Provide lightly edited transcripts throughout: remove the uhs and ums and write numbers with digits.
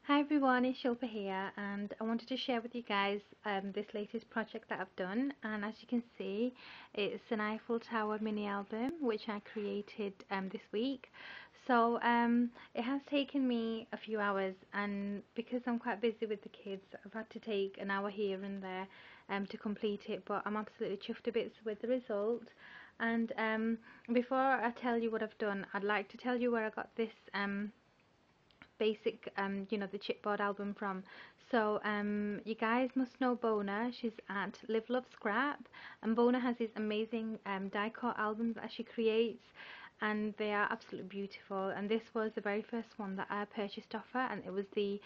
Hi everyone, it's Shilpa here, and I wanted to share with you guys this latest project that I've done. And as you can see, it's an Eiffel Tower mini album which I created this week. So it has taken me a few hours, and because I'm quite busy with the kids, I've had to take an hour here and there to complete it, but I'm absolutely chuffed to bits with the result. And before I tell you what I've done, I'd like to tell you where I got this basic the chipboard album from. So you guys must know Bona. She's at LiveLoveScrap, and Bona has these amazing die cut albums that she creates, and they are absolutely beautiful. And this was the very first one that I purchased off her, and it was the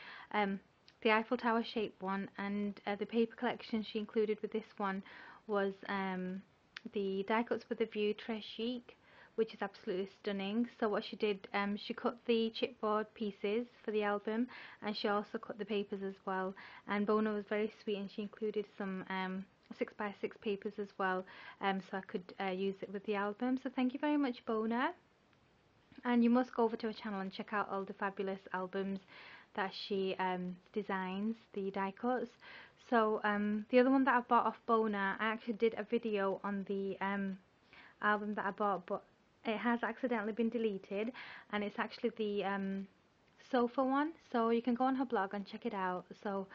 Eiffel Tower shaped one. And the paper collection she included with this one was the die cuts with the view Très Chic, which is absolutely stunning. So what she did, she cut the chipboard pieces for the album, and she also cut the papers as well. And Bona was very sweet, and she included some 6x6 papers as well, so I could use it with the album. So thank you very much, Bona. And you must go over to her channel and check out all the fabulous albums that she designs, the die cuts. So the other one that I bought off Bona, I actually did a video on the album that I bought, but it has accidentally been deleted, and it's actually the sofa one. So you can go on her blog and check it out. So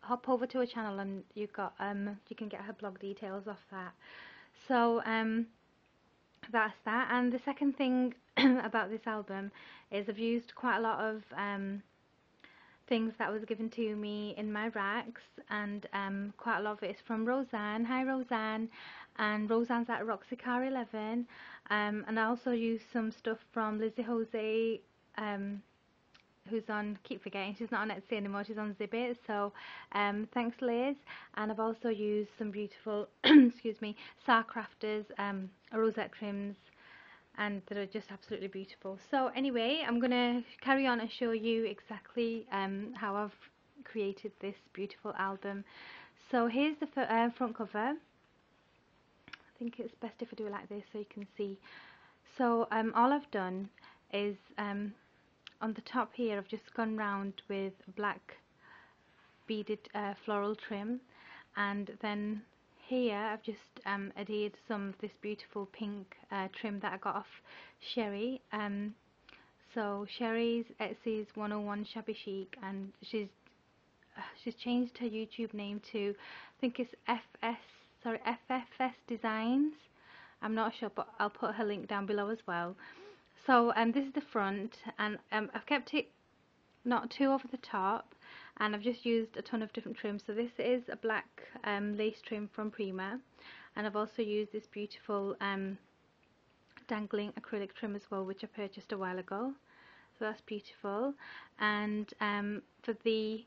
hop over to her channel, and you can get her blog details off that. So that's that. And the second thing about this album is I've used quite a lot of things that was given to me in my racks, and quite a lot of it is from Rosanne. Hi Rosanne. And Rosanne's at Roxycar11, and I also used some stuff from Lizzy who's on, keep forgetting, she's not on Etsy anymore, she's on Zibbit, so thanks Liz. And I've also used some beautiful excuse me, SaCrafters rosette trims, and that are just absolutely beautiful. So anyway, I'm going to carry on and show you exactly how I've created this beautiful album. So here's the front cover. I think it's best if I do it like this so you can see. So all I've done is on the top here I've just gone round with black beaded floral trim, and then here I've just adhered some of this beautiful pink trim that I got off Sherri. So Sherri's Etsy's 101 Shabby Chic, and she's changed her YouTube name to, I think it's FFS Designs. I'm not sure, but I'll put her link down below as well. So this is the front, and I've kept it not too over the top, and I've just used a ton of different trims. So this is a black lace trim from Prima, and I've also used this beautiful dangling acrylic trim as well, which I purchased a while ago. So that's beautiful. And for the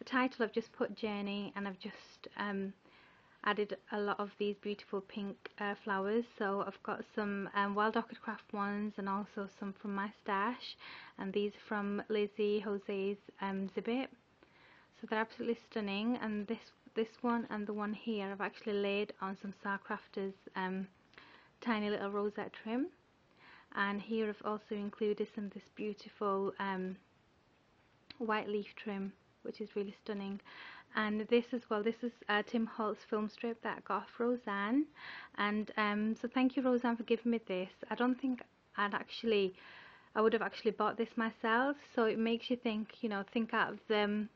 title I've just put Journey, and I've just added a lot of these beautiful pink flowers. So I've got some Wild Orchid Craft ones, and also some from my stash, and these from Lizzy Zibbit. So they're absolutely stunning. And this one and the one here I've actually laid on some SaCrafter's tiny little rosette trim, and here I've also included some of this beautiful white leaf trim, which is really stunning. And this as well, this is Tim Holt's film strip that I got off Rosanne, and so thank you Rosanne for giving me this. I don't think I would have actually bought this myself, so it makes you think, think out of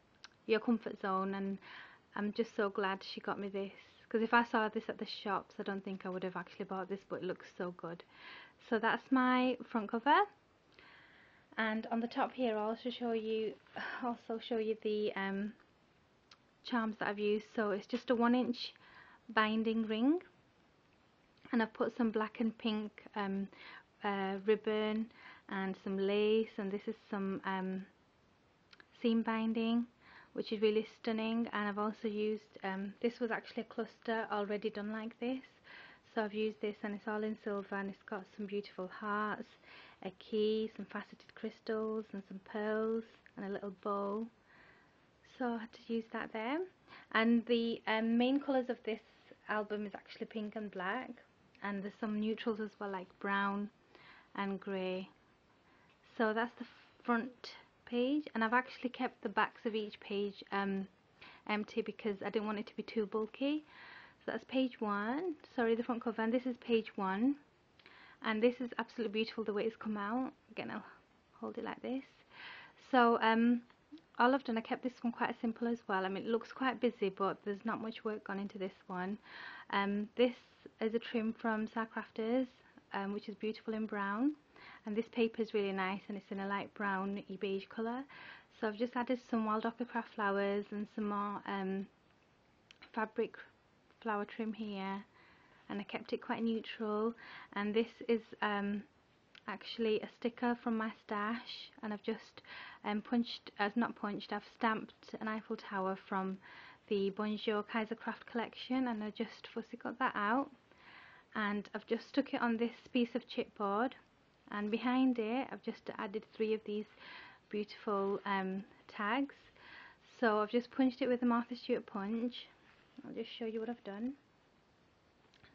your comfort zone, and I'm just so glad she got me this, because if I saw this at the shops I don't think I would have actually bought this, but it looks so good. So that's my front cover, and on the top here I'll also show you the charms that I've used. So it's just a 1-inch binding ring, and I've put some black and pink ribbon and some lace, and this is some seam binding, which is really stunning. And I've also used this was actually a cluster already done like this, so I've used this, and it's all in silver, and it's got some beautiful hearts, a key, some faceted crystals, and some pearls, and a little bow. So I had to use that there. And the main colours of this album is actually pink and black, and there's some neutrals as well, like brown and grey. So that's the front page, and I've actually kept the backs of each page empty because I didn't want it to be too bulky. So that's page 1, sorry, the front cover, and this is page 1, and this is absolutely beautiful the way it's come out. Again, I'll hold it like this. So all I've done, I kept this one quite simple as well. I mean, it looks quite busy, but there's not much work gone into this one. This is a trim from SaCrafter, which is beautiful in brown, and this paper is really nice, and it's in a light brown beige colour. So I've just added some wild ochre craft flowers and some more fabric flower trim here, and I kept it quite neutral. And this is actually a sticker from my stash, and I've just I've stamped an Eiffel Tower from the Bonjour Kaisercraft collection, and I just fussy got that out, and I've just stuck it on this piece of chipboard, and behind it I've just added 3 of these beautiful tags. So I've just punched it with a Martha Stewart punch. I'll just show you what I've done.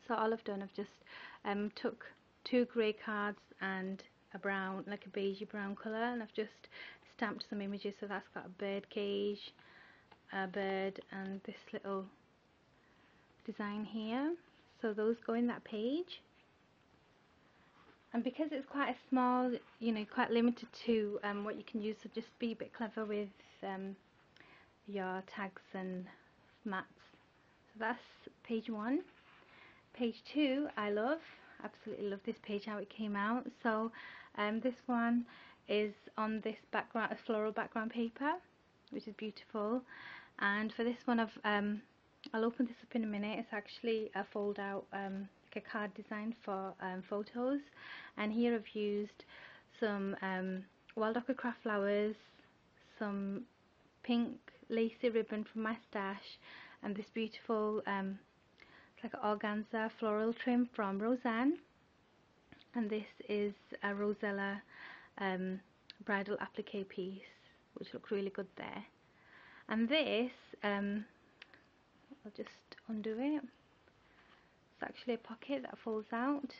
So all I've done, I've just took 2 grey cards and a brown, like a beigey brown colour, and I've just stamped some images. So that's got a bird cage, a bird, and this little design here. So those go in that page. And because it's quite a small, you know, quite limited to what you can use, so just be a bit clever with your tags and mats. So that's page 1. Page 2, I absolutely love this page, how it came out. So this one is on this background, a floral background paper, which is beautiful. And for this one, I'll open this up in a minute. It's actually a fold out like a card design for photos. And here I've used some wild ochre craft flowers, some pink lacy ribbon from my stash, and this beautiful like an organza floral trim from Rosanne, and this is a Rozzella bridal applique piece, which looks really good there. And this, I'll just undo it. It's actually a pocket that folds out,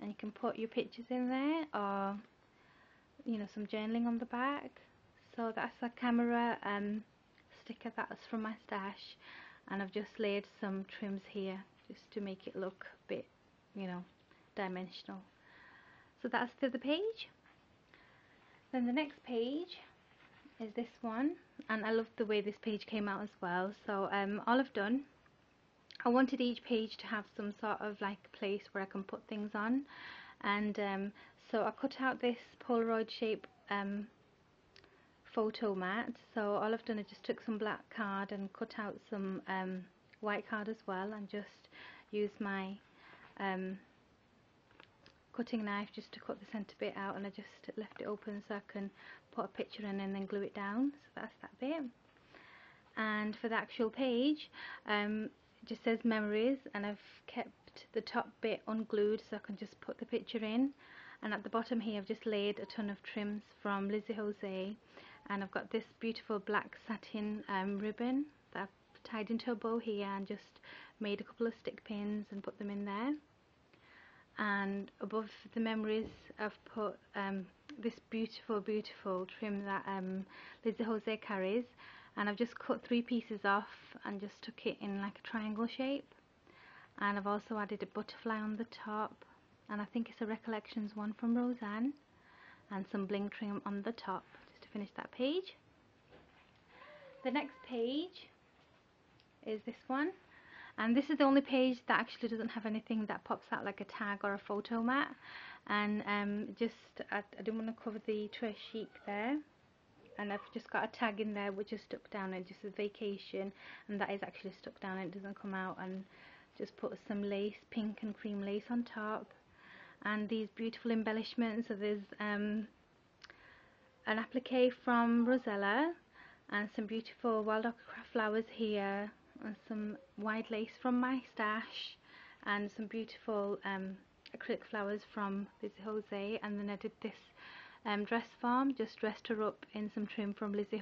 and you can put your pictures in there, or you know, some journaling on the back. So that's a camera sticker that's from my stash, and I've just laid some trims here just to make it look a bit, you know, dimensional. So that's the other page. Then the next page is this one, and I love the way this page came out as well. So all I've done, I wanted each page to have some sort of like place where I can put things on, and so I cut out this Polaroid shape photo mat. So all I've done is just took some black card and cut out some white card as well, and just used my cutting knife just to cut the centre bit out, and I just left it open so I can put a picture in and then glue it down. So that's that bit. And for the actual page, it just says memories, and I've kept the top bit unglued so I can just put the picture in. And at the bottom here I've just laid a ton of trims from Lizzy, and I've got this beautiful black satin ribbon that I've tied into a bow here, and just made a couple of stick pins and put them in there. And above the memories I've put this beautiful trim that Lizzy carries, and I've just cut 3 pieces off and just took it in like a triangle shape. And I've also added a butterfly on the top, and I think it's a Recollections one from Rosanne, and some bling trim on the top just to finish that page. The next page is this one, and this is the only page that actually doesn't have anything that pops out like a tag or a photo mat. And I didn't want to cover the tray sheet there, and I've just got a tag in there which is stuck down, and just a vacation, and that is actually stuck down and it doesn't come out. And just put some lace, pink and cream lace on top, and these beautiful embellishments. So there's an applique from Rozzella, and some beautiful wild ochre craft flowers here, and some wide lace from my stash, and some beautiful acrylic flowers from Lizzy. And then I did this dress form, just dressed her up in some trim from Lizzy,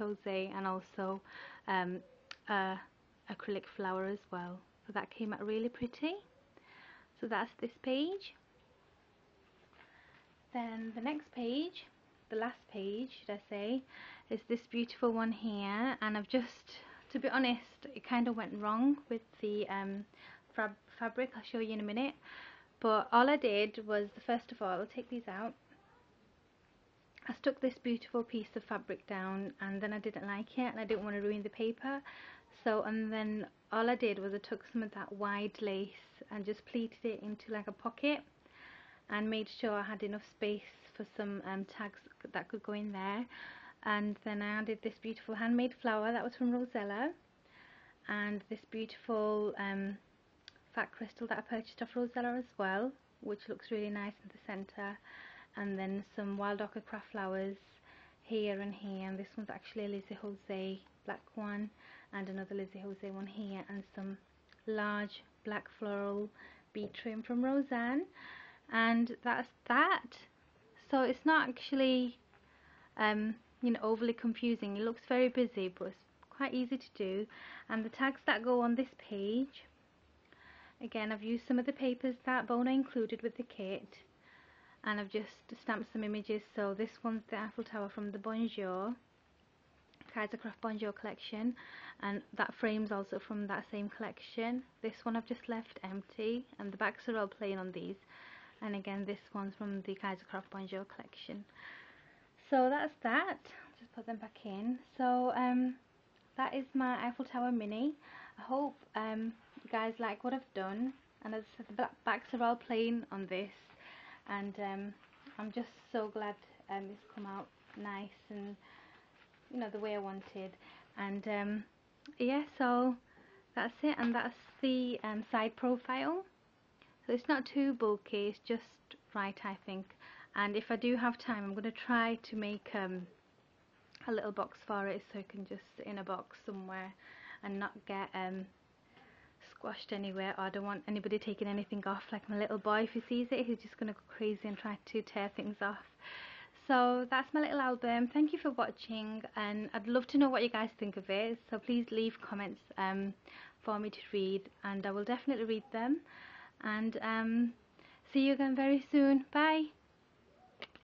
and also acrylic flower as well. So that came out really pretty. So that's this page. Then the next page, the last page should I say, is this beautiful one here, and I've just, to be honest, it kind of went wrong with the fabric. I'll show you in a minute. But all I did was, first of all, I'll take these out. I stuck this beautiful piece of fabric down, and then I didn't like it and I didn't want to ruin the paper. So, and then all I did was I took some of that wide lace and just pleated it into like a pocket and made sure I had enough space for some tags that could go in there. And then I added this beautiful handmade flower that was from Rozzella, and this beautiful fat crystal that I purchased off Rozzella as well, which looks really nice in the centre, and then some wild ochre craft flowers here and here, and this one's actually a Lizzy Jose black one, and another Lizzy Jose one here, and some large black floral bead trim from Rosanne. And that's that. So it's not actually you know, overly confusing. It looks very busy, but it's quite easy to do. And the tags that go on this page, again, I've used some of the papers that Bona included with the kit, and I've just stamped some images. So this one's the Eiffel Tower from the Bonjour SaCrafter Bonjour collection, and that frame's also from that same collection. This one I've just left empty, and the backs are all plain on these. And again, this one's from the SaCrafter Bonjour collection. So that's that. Just put them back in. So that is my Eiffel Tower mini. I hope you guys like what I've done. And as I said, the backs are all plain on this, and I'm just so glad it's come out nice and, you know, the way I wanted. And yeah, so that's it, and that's the side profile. So it's not too bulky, it's just right, I think. And if I do have time, I'm going to try to make a little box for it, so it can just sit in a box somewhere and not get squashed anywhere. Or I don't want anybody taking anything off. Like my little boy, if he sees it, he's just going to go crazy and try to tear things off. So that's my little album. Thank you for watching, and I'd love to know what you guys think of it. So please leave comments for me to read, and I will definitely read them. And see you again very soon. Bye.